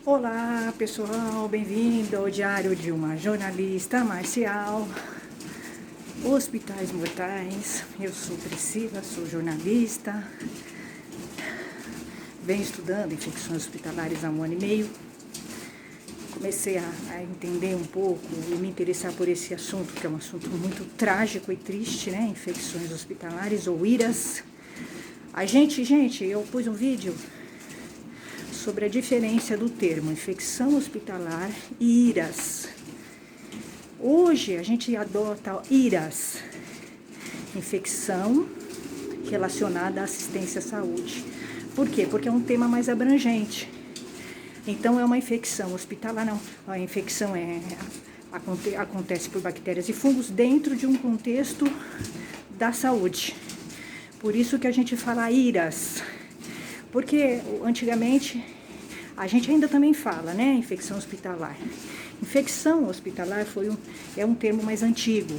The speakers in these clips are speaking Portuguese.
Olá pessoal, bem-vindo ao Diário de uma Jornalista Marcial. Hospitais Mortais, eu sou Priscila, sou jornalista, venho estudando infecções hospitalares há 1 ano e meio. Comecei a entender um pouco e me interessar por esse assunto, que é um assunto muito trágico e triste, né? Infecções hospitalares ou IRAS. Gente, eu pus um vídeo sobre a diferença do termo infecção hospitalar e IRAS. Hoje a gente adota IRAS, infecção relacionada à assistência à saúde. Por quê? Porque é um tema mais abrangente. Então é uma infecção hospitalar, não. A infecção acontece por bactérias e fungos dentro de um contexto da saúde. Por isso que a gente fala IRAS. Porque antigamente, a gente ainda também fala, né, infecção hospitalar. Infecção hospitalar é um termo mais antigo,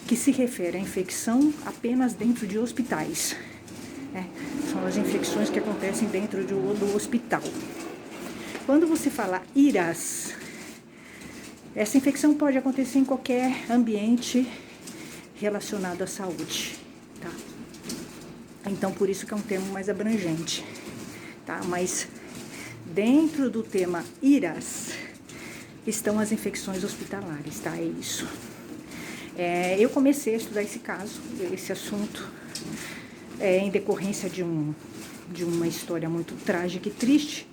que se refere à infecção apenas dentro de hospitais. São as infecções que acontecem dentro do hospital. Quando você fala IRAS, essa infecção pode acontecer em qualquer ambiente relacionado à saúde, tá? Então, por isso que é um termo mais abrangente, tá? Mas dentro do tema IRAS estão as infecções hospitalares, tá? É isso. Eu comecei a estudar esse assunto, em decorrência de uma história muito trágica e triste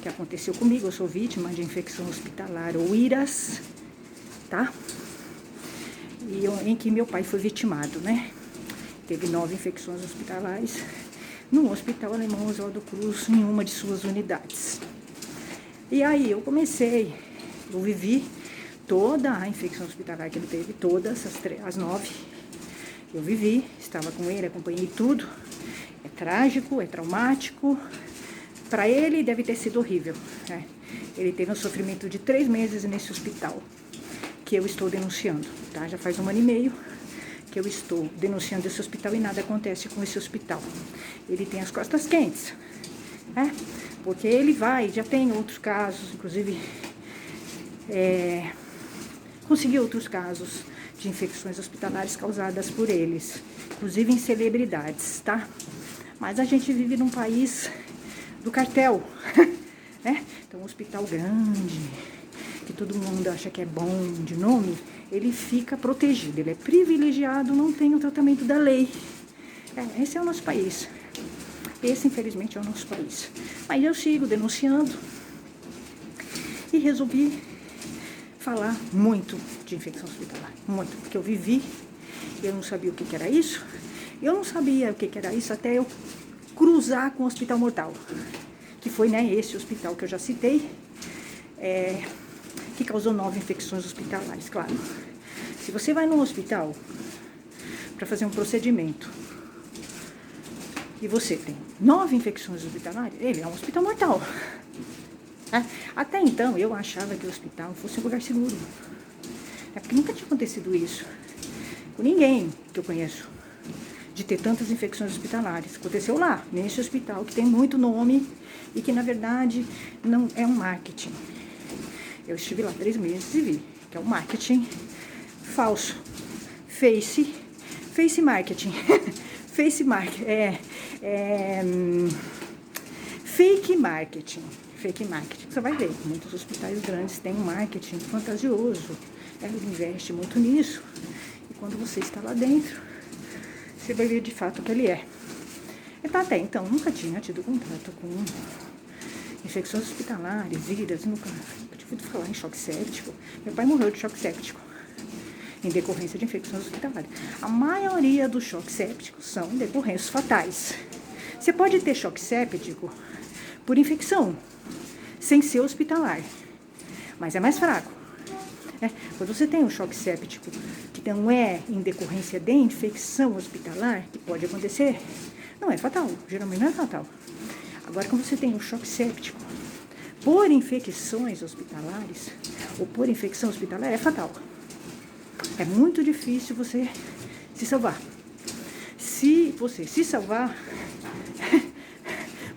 que aconteceu comigo. Eu sou vítima de infecção hospitalar ou IRAS, tá? Em que meu pai foi vitimado, né? Teve 9 infecções hospitalares no Hospital Alemão Oswaldo Cruz, em uma de suas unidades. E aí eu vivi toda a infecção hospitalar que ele teve, todas as 9. Eu vivi, estava com ele, acompanhei tudo. É trágico, é traumático. Para ele deve ter sido horrível, né? Ele teve um sofrimento de 3 meses nesse hospital, que eu estou denunciando, tá? Já faz 1 ano e meio que eu estou denunciando esse hospital e nada acontece com esse hospital. Ele tem as costas quentes, né? Porque ele já tem outros casos, inclusive conseguiu outros casos de infecções hospitalares causadas por eles, inclusive em celebridades, tá? Mas a gente vive num país do cartel, né? Então, um hospital grande, que todo mundo acha que é bom de nome, ele fica protegido, ele é privilegiado, não tem o tratamento da lei. Esse é o nosso país. Esse, infelizmente, é o nosso país. Mas eu sigo denunciando e resolvi falar muito de infecção hospitalar. Muito, porque eu vivi, eu não sabia o que era isso. Eu não sabia o que era isso até eu cruzar com o Hospital Mortal, que foi, né, esse hospital que eu já citei, que causou 9 infecções hospitalares, claro. Se você vai num hospital para fazer um procedimento e você tem 9 infecções hospitalares, ele é um hospital mortal. Até então, eu achava que o hospital fosse um lugar seguro. Porque nunca tinha acontecido isso com ninguém que eu conheço, de ter tantas infecções hospitalares. Aconteceu lá, nesse hospital, que tem muito nome e que, na verdade, não é um marketing. Eu estive lá 3 meses e vi que é um marketing falso. Face marketing. Fake marketing. Fake marketing. Você vai ver, muitos hospitais grandes têm um marketing fantasioso. Ele investe muito nisso. E quando você está lá dentro, você vai ver de fato o que ele é. Até então, nunca tinha tido contato com infecções hospitalares, IRAS, nunca tive ouvido falar em choque séptico. Meu pai morreu de choque séptico em decorrência de infecções hospitalares. A maioria dos choques sépticos são decorrências fatais. Você pode ter choque séptico por infecção, sem ser hospitalar, mas é mais fraco. Quando você tem um choque séptico que não é em decorrência de infecção hospitalar, que pode acontecer, não é fatal, geralmente não é fatal. Agora, quando você tem um choque séptico por infecções hospitalares ou por infecção hospitalar, é fatal. É muito difícil você se salvar. Se você se salvar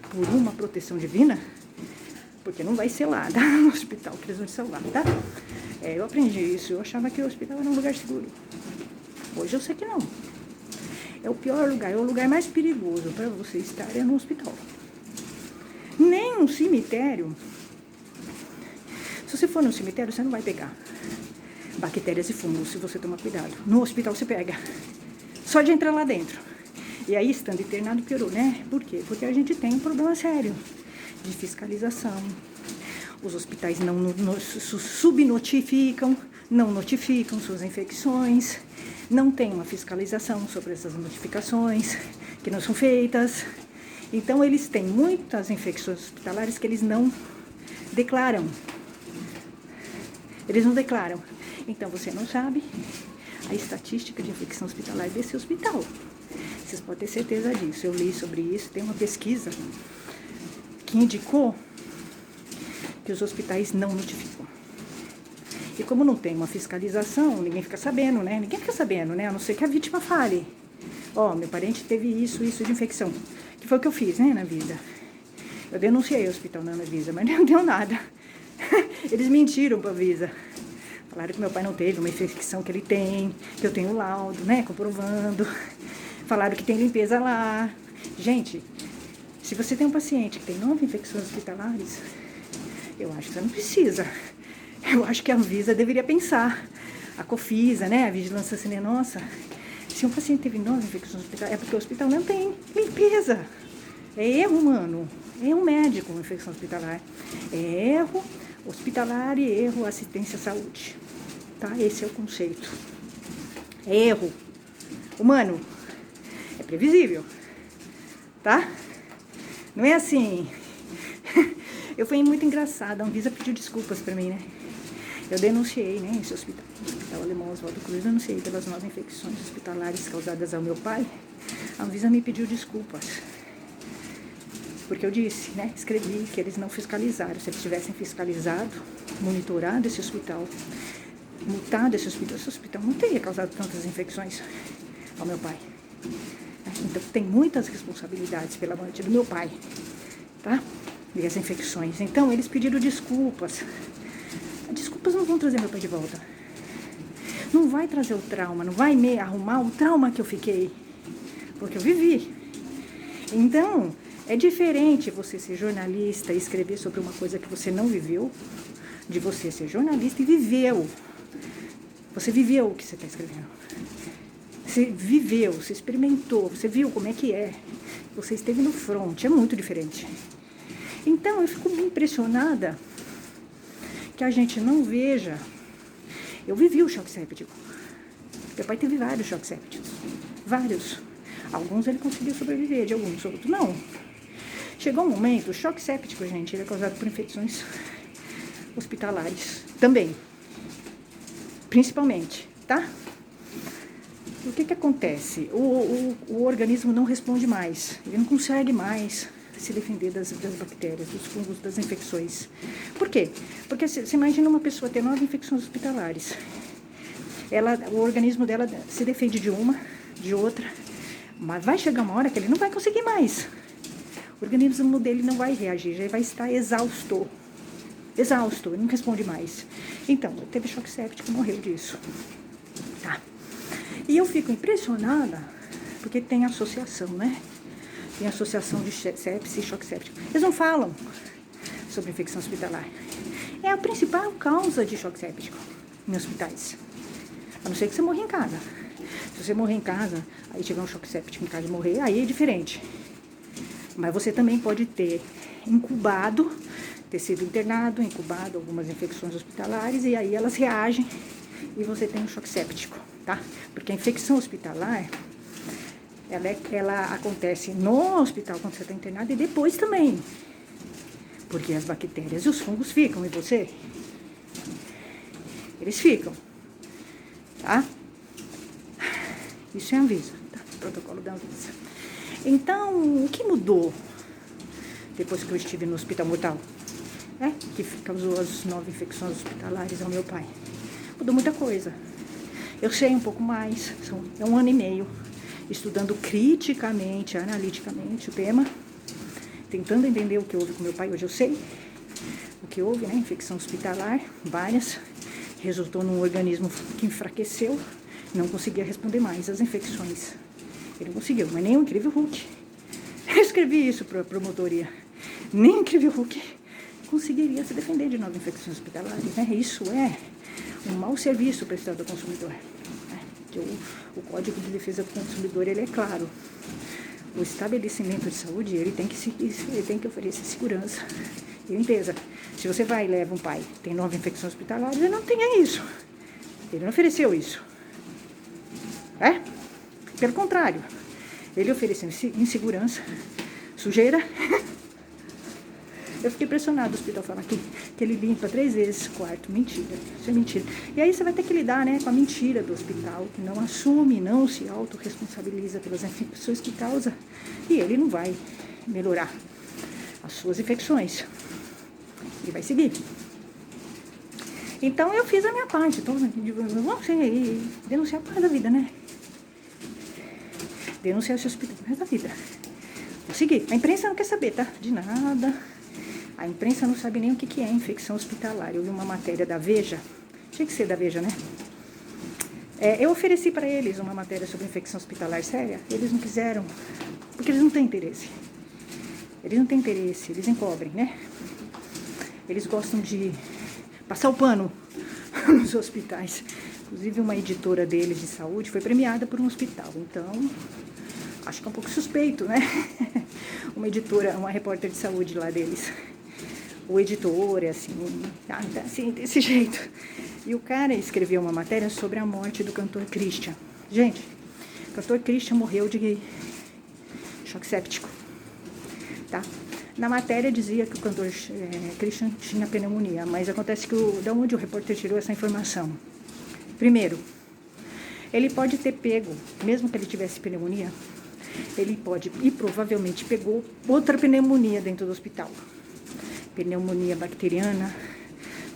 por uma proteção divina, porque não vai ser lá, tá? No hospital que eles vão te salvar, tá? Eu aprendi isso, eu achava que o hospital era um lugar seguro. Hoje eu sei que não. É o pior lugar, é o lugar mais perigoso para você estar é no hospital. Nem um cemitério. Se você for no cemitério, você não vai pegar bactérias e fungos, se você tomar cuidado. No hospital você pega. Só de entrar lá dentro. E aí, estando internado, piorou, né? Por quê? Porque a gente tem um problema sério de fiscalização. Os hospitais não subnotificam, não notificam suas infecções, não tem uma fiscalização sobre essas notificações que não são feitas. Então, eles têm muitas infecções hospitalares que eles não declaram. Eles não declaram. Então, você não sabe a estatística de infecção hospitalar desse hospital. Vocês podem ter certeza disso. Eu li sobre isso, tem uma pesquisa que indicou que os hospitais não notificam. E como não tem uma fiscalização, ninguém fica sabendo, né? Ninguém fica sabendo, né? A não ser que a vítima fale. Meu parente teve isso de infecção. Que foi o que eu fiz, né, na vida. Eu denunciei o hospital na Anvisa, mas não deu nada. Eles mentiram pra Anvisa. Falaram que meu pai não teve uma infecção que ele tem, que eu tenho laudo, né, comprovando. Falaram que tem limpeza lá. Gente, se você tem um paciente que tem 9 infecções hospitalares, eu acho que você não precisa. Eu acho que a Anvisa deveria pensar. A Cofisa, né, a Vigilância Sanitária, nossa, se um paciente teve 9 infecções hospitalares, é porque o hospital não tem limpeza. É erro humano. É um médico com infecção hospitalar. É erro hospitalar e erro assistência à saúde. Tá? Esse é o conceito. É erro humano. É previsível. Tá? Não é assim. Eu fui muito engraçada. A Anvisa pediu desculpas pra mim, né? Eu denunciei, né? Esse hospital, o Hospital Alemão Oswaldo Cruz, denunciei pelas 9 infecções hospitalares causadas ao meu pai. A Anvisa me pediu desculpas. Porque eu disse, né? Escrevi que eles não fiscalizaram. Se eles tivessem fiscalizado, monitorado esse hospital, multado esse hospital não teria causado tantas infecções ao meu pai. Então, tem muitas responsabilidades pela morte do meu pai, tá? E as infecções. Então, eles pediram desculpas. Desculpas não vão trazer meu pai de volta. Não vai trazer o trauma, não vai me arrumar o trauma que eu fiquei. Porque eu vivi. Então, é diferente você ser jornalista e escrever sobre uma coisa que você não viveu, de você ser jornalista e viveu. Você viveu o que você está escrevendo. Você viveu, você experimentou, você viu como é que é. Você esteve no front, é muito diferente. Então, eu fico bem impressionada que a gente não veja. Eu vivi o choque séptico. Meu pai teve vários choques sépticos. Vários. Alguns ele conseguiu sobreviver, de alguns outros não. Chegou um momento, o choque séptico, gente, ele é causado por infecções hospitalares também. Principalmente, tá? O que acontece? O organismo não responde mais. Ele não consegue mais se defender das bactérias, dos fungos, das infecções. Por quê? Porque você imagina uma pessoa ter 9 infecções hospitalares. O organismo dela se defende de uma, de outra, mas vai chegar uma hora que ele não vai conseguir mais. O organismo dele não vai reagir, já vai estar exausto. Exausto, ele não responde mais. Então, teve choque séptico, morreu disso. Tá. E eu fico impressionada, porque tem associação, né? Tem associação de sepse e choque séptico. Eles não falam sobre infecção hospitalar. É a principal causa de choque séptico em hospitais. A não ser que você morra em casa. Se você morrer em casa, aí tiver um choque séptico em casa e morrer, aí é diferente. Mas você também pode ter incubado, ter sido internado, incubado algumas infecções hospitalares, e aí elas reagem e você tem um choque séptico, tá? Porque a infecção hospitalar, ela acontece no hospital quando você está internado e depois também. Porque as bactérias e os fungos ficam em você. Eles ficam, tá? Isso é a Anvisa, tá? Protocolo da Anvisa. Então, o que mudou depois que eu estive no hospital mortal? Que causou as 9 infecções hospitalares ao meu pai. Mudou muita coisa. Eu sei um pouco mais, é 1 ano e meio, estudando criticamente, analiticamente o tema, tentando entender o que houve com meu pai, hoje eu sei. o que houve, né? Infecção hospitalar, várias, resultou num organismo que enfraqueceu, não conseguia responder mais às infecções. Ele não conseguiu, mas nem o Incrível Hulk. Eu escrevi isso para a promotoria. Nem o Incrível Hulk conseguiria se defender de novas infecções hospitalares, né? Isso é um mau serviço prestado ao consumidor. Né? Que o Código de Defesa do Consumidor, ele é claro. O estabelecimento de saúde, ele tem que oferecer segurança e limpeza. Se você vai e leva um pai que tem 9 infecções hospitalares, ele não tenha isso. Ele não ofereceu isso. É? Pelo contrário, ele ofereceu insegurança, sujeira. Eu fiquei impressionado, o hospital falar que ele limpa 3 vezes o quarto. Mentira, isso é mentira. E aí você vai ter que lidar, né, com a mentira do hospital, que não assume, não se autorresponsabiliza pelas infecções que causa. E ele não vai melhorar as suas infecções. Ele vai seguir. Então eu fiz a minha parte. Vamos denunciar por causa da vida, né? Denunciar esse hospital por causa da vida. Vou seguir. A imprensa não quer saber, tá? De nada. A imprensa não sabe nem o que é infecção hospitalar. Eu vi uma matéria da Veja, tinha que ser da Veja, né? Eu ofereci para eles uma matéria sobre infecção hospitalar séria, eles não quiseram, porque eles não têm interesse. Eles não têm interesse, eles encobrem, né? Eles gostam de passar o pano nos hospitais. Inclusive, uma editora deles de saúde foi premiada por um hospital, então acho que é um pouco suspeito, né? Uma editora, uma repórter de saúde lá deles. O editor é assim, assim, desse jeito. E o cara escreveu uma matéria sobre a morte do cantor Christian. Gente, o cantor Christian morreu de choque séptico, tá? Na matéria dizia que o cantor Christian tinha pneumonia, mas acontece que de onde o repórter tirou essa informação? Primeiro, ele pode ter pego, mesmo que ele tivesse pneumonia, ele pode, e provavelmente pegou outra pneumonia dentro do hospital. Pneumonia bacteriana,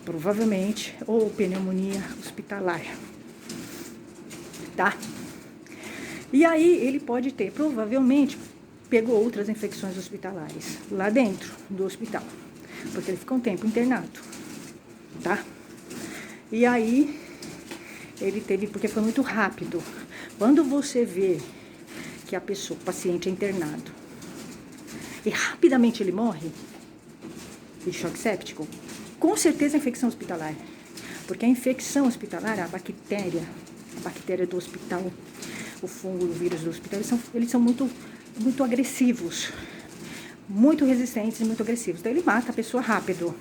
provavelmente, ou pneumonia hospitalar, tá? E aí ele pode ter, provavelmente, pegou outras infecções hospitalares lá dentro do hospital, porque ele ficou um tempo internado, tá? E aí ele teve, porque foi muito rápido. Quando você vê que a pessoa, o paciente é internado, e rapidamente ele morre de choque séptico, com certeza é infecção hospitalar. Porque a infecção hospitalar, a bactéria do hospital, o fungo, o vírus do hospital, eles são muito agressivos, muito resistentes e muito agressivos. Então ele mata a pessoa rápido,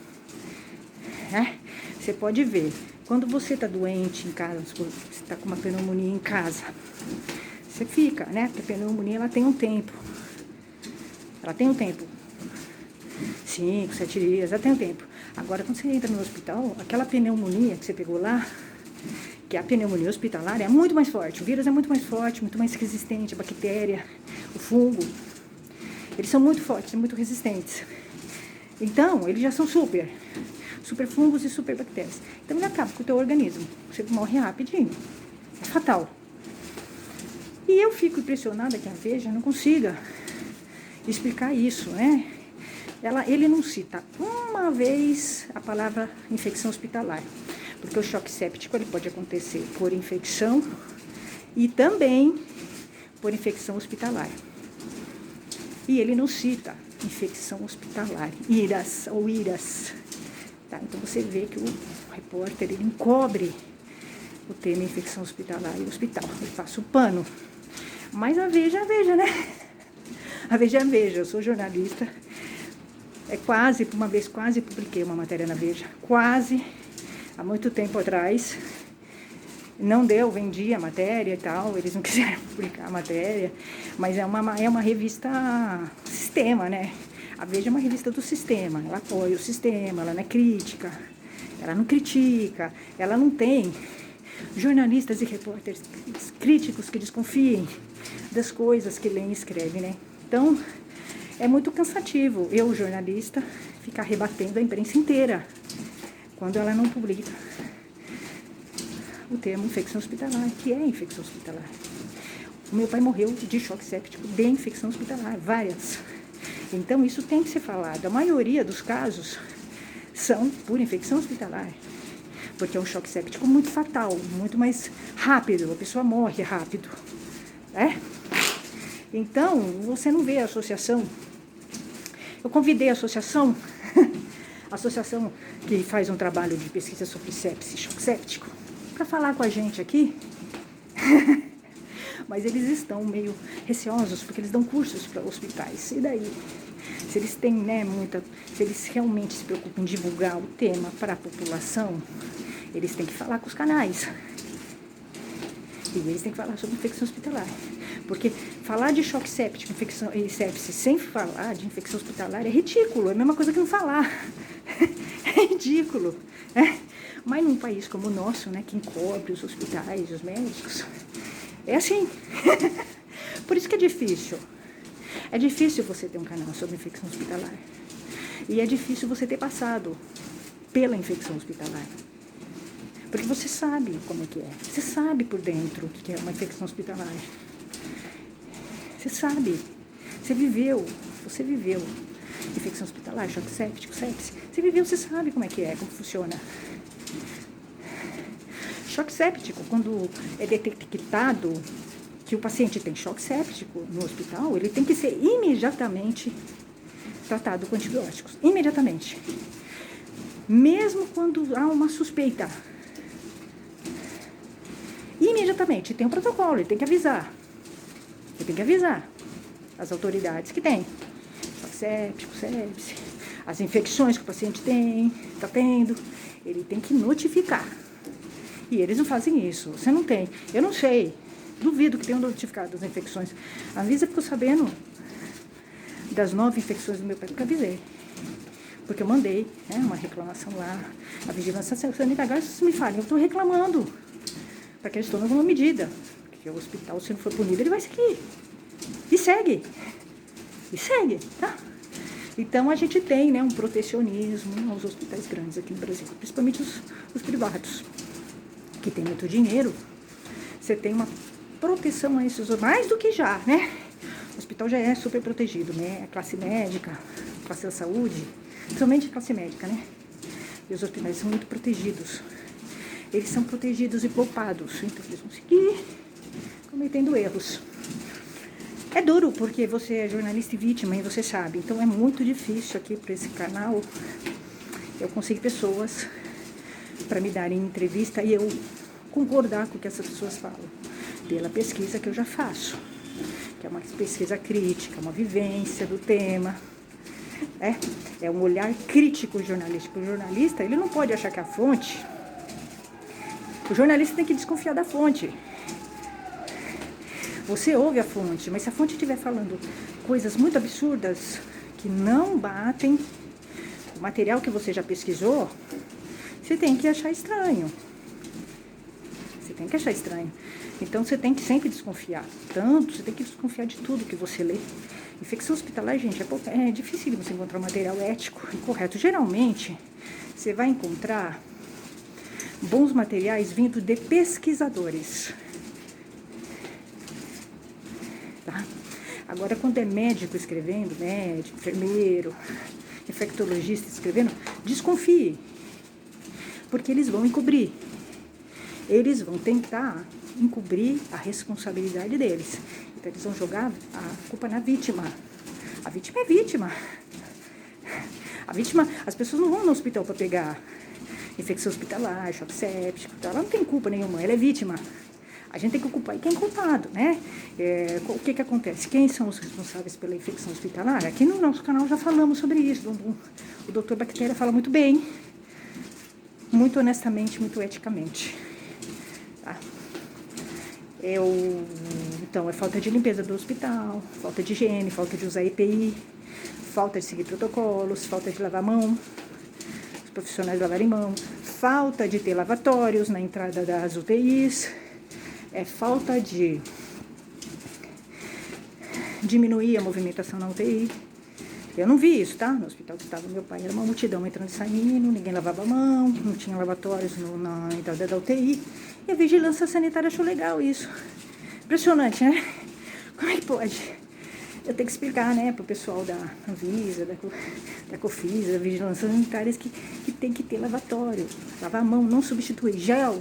né? Você pode ver, quando você está doente em casa, você está com uma pneumonia em casa, você fica, né? Porque a pneumonia, ela tem um tempo. 5, 7 dias, já tem um tempo. Agora, quando você entra no hospital, aquela pneumonia que você pegou lá, que é a pneumonia hospitalar, é muito mais forte. O vírus é muito mais forte, muito mais resistente, a bactéria, o fungo. Eles são muito fortes, muito resistentes. Então, eles já são super fungos e super bactérias. Então, ele acaba com o teu organismo. Você morre rapidinho. É fatal. E eu fico impressionada que a Veja não consiga explicar isso, né? Ele não cita uma vez a palavra infecção hospitalar, porque o choque séptico ele pode acontecer por infecção e também por infecção hospitalar. E ele não cita infecção hospitalar, IRAS ou IRAS. Tá? Então você vê que o repórter ele encobre o tema infecção hospitalar e hospital, ele passa o pano. Mas a Veja, né? A Veja, eu sou jornalista. Uma vez quase publiquei uma matéria na Veja, há muito tempo atrás. Não deu, vendi a matéria e tal, eles não quiseram publicar a matéria, mas é uma revista sistema, né? A Veja é uma revista do sistema, ela apoia o sistema, ela não é crítica, ela não critica, ela não tem jornalistas e repórteres críticos que desconfiem das coisas que leem e escrevem, né? Então, é muito cansativo eu, jornalista, ficar rebatendo a imprensa inteira quando ela não publica o termo infecção hospitalar, que é infecção hospitalar. O meu pai morreu de choque séptico de infecção hospitalar, várias. Então, isso tem que ser falado. A maioria dos casos são por infecção hospitalar. Porque é um choque séptico muito fatal, muito mais rápido, a pessoa morre rápido, né? Então, você não vê a associação. Eu convidei a associação, a associação que faz um trabalho de pesquisa sobre sepsis e choque séptico, para falar com a gente aqui, mas eles estão meio receosos, porque eles dão cursos para hospitais, e daí? Se eles têm, né, se eles realmente se preocupam em divulgar o tema para a população, eles têm que falar com os canais. E eles têm que falar sobre infecção hospitalar. Porque falar de choque séptico, infecção e sepsis sem falar de infecção hospitalar é ridículo. É a mesma coisa que não falar. É ridículo, né? Mas num país como o nosso, né, que encobre os hospitais, os médicos, é assim. Por isso que é difícil. É difícil você ter um canal sobre infecção hospitalar. E é difícil você ter passado pela infecção hospitalar. Porque você sabe como é que é. Você sabe por dentro o que é uma infecção hospitalar. Você sabe. Você viveu. Infecção hospitalar, choque séptico, sepsis. Você viveu, você sabe como é que é, como funciona. Choque séptico, quando é detectado que o paciente tem choque séptico no hospital, ele tem que ser imediatamente tratado com antibióticos. Imediatamente. Mesmo quando há uma suspeita. Imediatamente, tem um protocolo, ele tem que avisar. Ele tem que avisar as autoridades que tem. Choque séptico, sepsis, as infecções que o paciente está tendo, ele tem que notificar. E eles não fazem isso, você não tem. Eu não sei, duvido que tenham notificado as infecções. A Anvisa ficou sabendo das 9 infecções do meu pai, porque eu avisei. Porque eu mandei, né, uma reclamação lá, a vigilância sanitária. Agora vocês me falem, eu estou reclamando. Para que eles tomem alguma medida. Porque o hospital, se não for punido, ele vai seguir. E segue. Tá? Então, a gente tem, né, um protecionismo aos hospitais grandes aqui no Brasil. Principalmente os privados, que tem muito dinheiro. Você tem uma proteção a esses, mais do que já, né? O hospital já é super protegido, né? A classe médica, a classe da saúde, principalmente a classe médica, né? E os hospitais são muito protegidos. Eles são protegidos e poupados, então eles vão seguir cometendo erros. É duro, porque você é jornalista e vítima, e você sabe. Então é muito difícil aqui para esse canal eu conseguir pessoas para me darem entrevista e eu concordar com o que essas pessoas falam. Pela pesquisa que eu já faço, que é uma pesquisa crítica, uma vivência do tema. É um olhar crítico jornalístico. O jornalista, ele não pode achar que a fonte... O jornalista tem que desconfiar da fonte. Você ouve a fonte, mas se a fonte estiver falando coisas muito absurdas que não batem o material que você já pesquisou, você tem que achar estranho. Então você tem que sempre desconfiar. Você tem que desconfiar de tudo que você lê. Infecção hospitalar, gente, é difícil você encontrar material ético e correto. Geralmente, você vai encontrar bons materiais vindo de pesquisadores. Tá? Agora, quando é médico escrevendo, médico, enfermeiro, infectologista escrevendo, desconfie. Porque eles vão encobrir. Eles vão tentar encobrir a responsabilidade deles. Então, eles vão jogar a culpa na vítima. A vítima é vítima. A vítima, as pessoas não vão no hospital para pegar infecção hospitalar, choque séptico, ela não tem culpa nenhuma, ela é vítima. A gente tem que culpar quem é culpado, né? O que acontece? Quem são os responsáveis pela infecção hospitalar? Aqui no nosso canal já falamos sobre isso. O doutor Bactéria fala muito bem, muito honestamente, muito eticamente. Tá? Então, é falta de limpeza do hospital, falta de higiene, falta de usar EPI, falta de seguir protocolos, falta de lavar a mão, os profissionais lavarem mão, falta de ter lavatórios na entrada das UTIs, falta de diminuir a movimentação na UTI. Eu não vi isso, tá? No hospital que estava meu pai, era uma multidão entrando e saindo, ninguém lavava a mão, não tinha lavatórios na entrada da UTI. E a vigilância sanitária achou legal isso. Impressionante, né? Como é que pode? Eu tenho que explicar, né, pro pessoal da Anvisa, da COFINS, da Vigilância Sanitária, que tem que ter lavatório. Lavar a mão não substitui. Gel,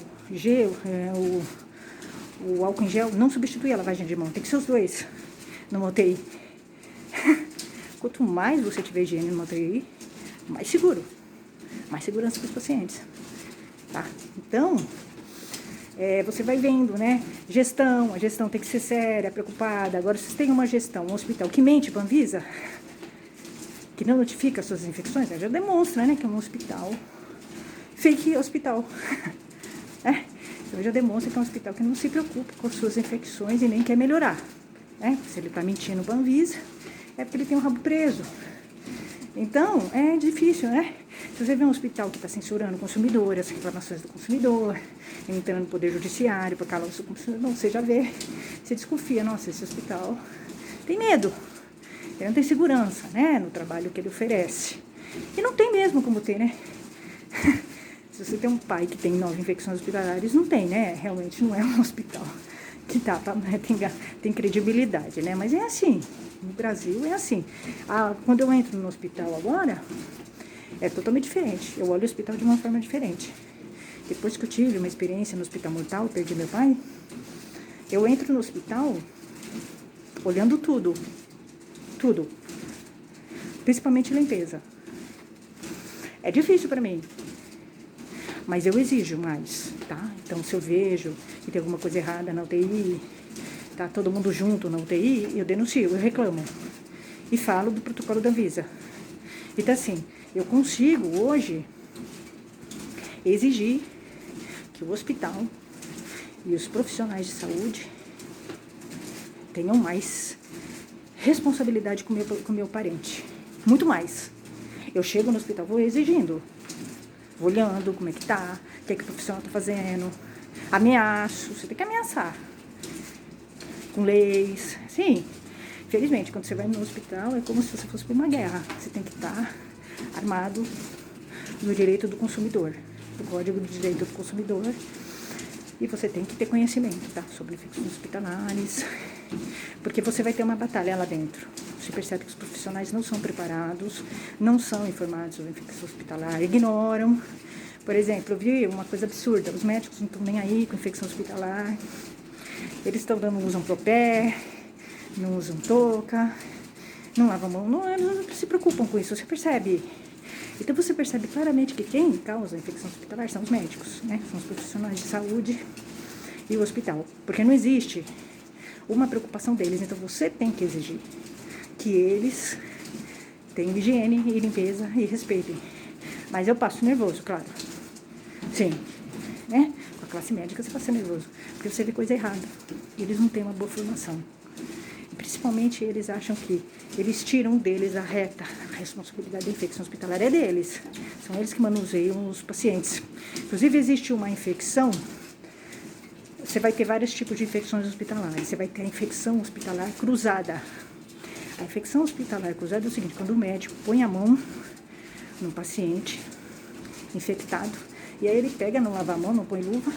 o álcool em gel não substitui a lavagem de mão. Tem que ser os dois numa UTI. Quanto mais você tiver higiene numa UTI, mais seguro. Mais segurança para os pacientes. Tá? Então, você vai vendo, né? A gestão tem que ser séria, preocupada. Agora, se tem uma gestão, um hospital que mente para a Anvisa, que não notifica as suas infecções, já demonstra, né, que é um hospital fake hospital. Então já demonstra que é um hospital que não se preocupa com as suas infecções e nem quer melhorar. Se ele está mentindo para a Anvisa, é porque ele tem um rabo preso. Então, é difícil, né? Se você vê um hospital que está censurando o consumidor, as reclamações do consumidor, entrando no poder judiciário para calar o seu consumidor, você já vê, você desconfia, nossa, esse hospital tem medo. Ele não tem segurança, né, no trabalho que ele oferece. E não tem mesmo como ter, né? Se você tem um pai que tem 9 infecções hospitalares, não tem, né? Realmente não é um hospital que tem credibilidade, né? Mas é assim, no Brasil é assim. Quando eu entro no hospital agora, é totalmente diferente. Eu olho o hospital de uma forma diferente. Depois que eu tive uma experiência no hospital mortal, perdi meu pai, eu entro no hospital olhando tudo. Tudo. Principalmente limpeza. É difícil para mim. Mas eu exijo mais, tá? Então, se eu vejo que tem alguma coisa errada na UTI, tá todo mundo junto na UTI, eu denuncio, eu reclamo. E falo do protocolo da Anvisa. Então, assim, eu consigo hoje exigir que o hospital e os profissionais de saúde tenham mais responsabilidade com o meu parente. Muito mais. Eu chego no hospital, vou exigindo. Vou olhando como é que tá, o que é que o profissional tá fazendo. Ameaço, você tem que ameaçar. Com leis. Sim, infelizmente, quando você vai no hospital, é como se você fosse para uma guerra. Você tem que estar armado no direito do consumidor, do Código de Direito do Consumidor. E você tem que ter conhecimento, tá? Sobre infecções hospitalares. Porque você vai ter uma batalha lá dentro. Você percebe que os profissionais não são preparados, não são informados sobre infecção hospitalar, ignoram. Por exemplo, eu vi uma coisa absurda, os médicos não estão nem aí com infecção hospitalar, eles não usam propé, não usam touca, não lavam a mão, não se preocupam com isso, você percebe. Então você percebe claramente que quem causa a infecção hospitalar são os médicos, né? São os profissionais de saúde e o hospital, porque não existe uma preocupação deles, então você tem que exigir que eles tenham higiene e limpeza e respeitem. Mas eu passo nervoso, claro. Sim, né? Com a classe médica você passa nervoso, porque você vê coisa errada. Eles não têm uma boa formação. E principalmente eles acham que eles tiram deles a responsabilidade da infecção hospitalar é deles. São eles que manuseiam os pacientes. Inclusive existe uma infecção. Você vai ter vários tipos de infecções hospitalares. Você vai ter a infecção hospitalar cruzada. A infecção hospitalar cruzada é o seguinte, quando o médico põe a mão no paciente infectado, e aí ele pega, não lava a mão, não põe luva,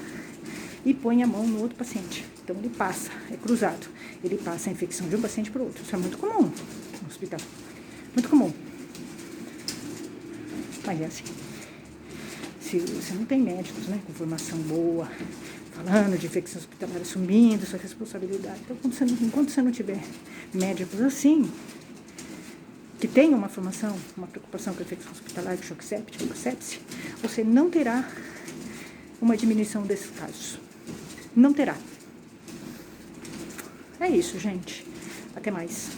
e põe a mão no outro paciente. Então ele passa, é cruzado. Ele passa a infecção de um paciente para o outro. Isso é muito comum no hospital. Muito comum. Mas é assim. Se você não tem médicos, né, com formação boa, falando de infecção hospitalar, assumindo sua responsabilidade. Então, enquanto você não tiver médicos assim, que tenham uma formação, uma preocupação com a infecção hospitalar, com choque séptico, com sepse, você não terá uma diminuição desses casos. Não terá. É isso, gente. Até mais.